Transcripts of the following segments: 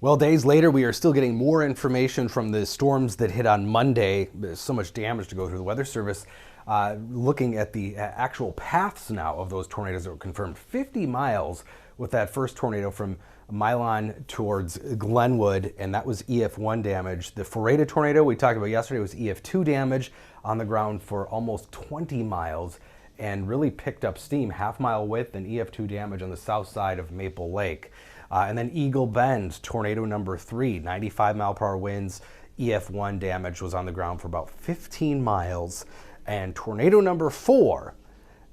Well, days later, we are still getting more information from the storms that hit on Monday. There's so much damage to go through. The Weather Service looking at the actual paths now of those tornadoes that were confirmed. 50 miles with that first tornado from Milan towards Glenwood, and that was EF1 damage. The Florida tornado we talked about yesterday was EF2 damage on the ground for almost 20 miles and really picked up steam, half-mile width and EF2 damage on the south side of Maple Lake. And then Eagle Bend, tornado number 3, 95-mile-per-hour winds, EF1 damage was on the ground for about 15 miles. And tornado number 4,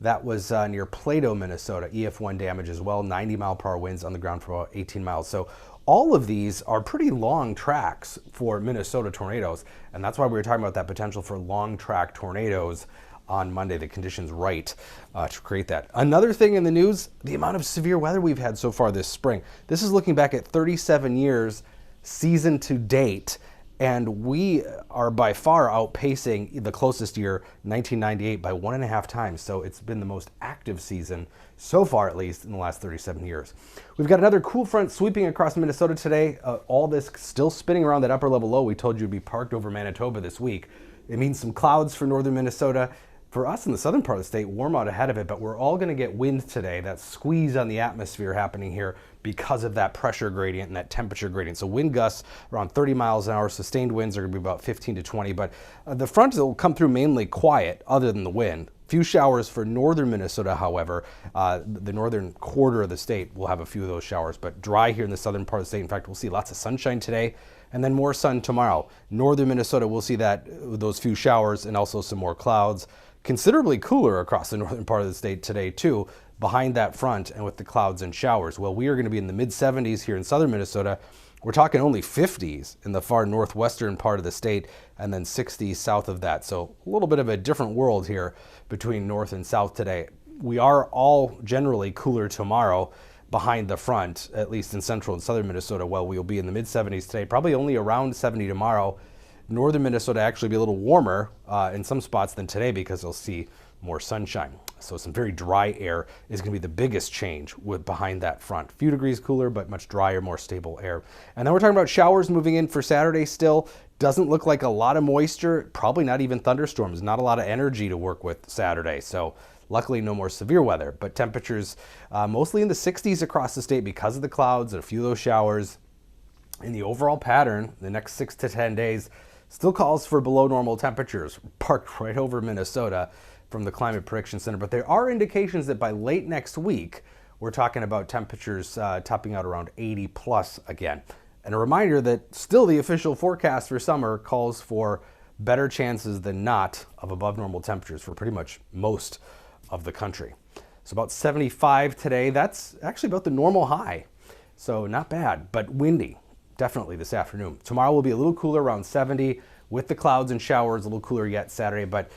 that was near Plato, Minnesota, EF1 damage as well, 90-mile-per-hour winds on the ground for about 18 miles. So all of these are pretty long tracks for Minnesota tornadoes, and that's why we were talking about that potential for long track tornadoes on Monday, the conditions right to create that. Another thing in the news, the amount of severe weather we've had so far this spring. This is looking back at 37 years, season to date, and we are by far outpacing the closest year, 1998, by 1.5 times. So it's been the most active season so far, at least in the last 37 years. We've got another cool front sweeping across Minnesota today. All this still spinning around that upper level low we told you would be parked over Manitoba this week. It means some clouds for northern Minnesota. For us in the southern part of the state, warm out ahead of it, but we're all going to get wind today, that squeeze on the atmosphere happening here because of that pressure gradient and that temperature gradient. So wind gusts around 30 miles an hour, sustained winds are going to be about 15 to 20, but the front will come through mainly quiet other than the wind. Few showers for northern Minnesota, however. The northern quarter of the state will have a few of those showers, but dry here in the southern part of the state. In fact, we'll see lots of sunshine today and then more sun tomorrow. Northern Minnesota, we'll see those few showers and also some more clouds. Considerably cooler across the northern part of the state today too, behind that front and with the clouds and showers. Well, we are going to be in the mid-70s here in southern Minnesota. We're talking only 50s in the far northwestern part of the state and then 60s south of that. So a little bit of a different world here between north and south today. We are all generally cooler tomorrow behind the front, at least in central and southern Minnesota. Well, we'll be in the mid-70s today, probably only around 70 tomorrow. Northern Minnesota actually be a little warmer in some spots than today because they'll see more sunshine. So some very dry air is going to be the biggest change behind that front. A few degrees cooler, but much drier, more stable air. And then we're talking about showers moving in for Saturday still. Doesn't look like a lot of moisture, probably not even thunderstorms, not a lot of energy to work with Saturday. So luckily no more severe weather, but temperatures mostly in the 60s across the state because of the clouds and a few of those showers. In the overall pattern, the next 6 to 10 days, still calls for below normal temperatures, parked right over Minnesota from the Climate Prediction Center. But there are indications that by late next week, we're talking about temperatures topping out around 80 plus again. And a reminder that still the official forecast for summer calls for better chances than not of above normal temperatures for pretty much most of the country. So about 75 today, that's actually about the normal high. So not bad, but windy. Definitely this afternoon. Tomorrow will be a little cooler, around 70 with the clouds and showers, a little cooler yet Saturday, but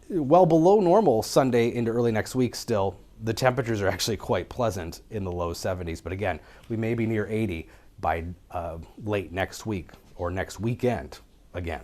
well below normal Sunday into early next week still. The temperatures are actually quite pleasant in the low 70s, but again, we may be near 80 by late next week or next weekend again.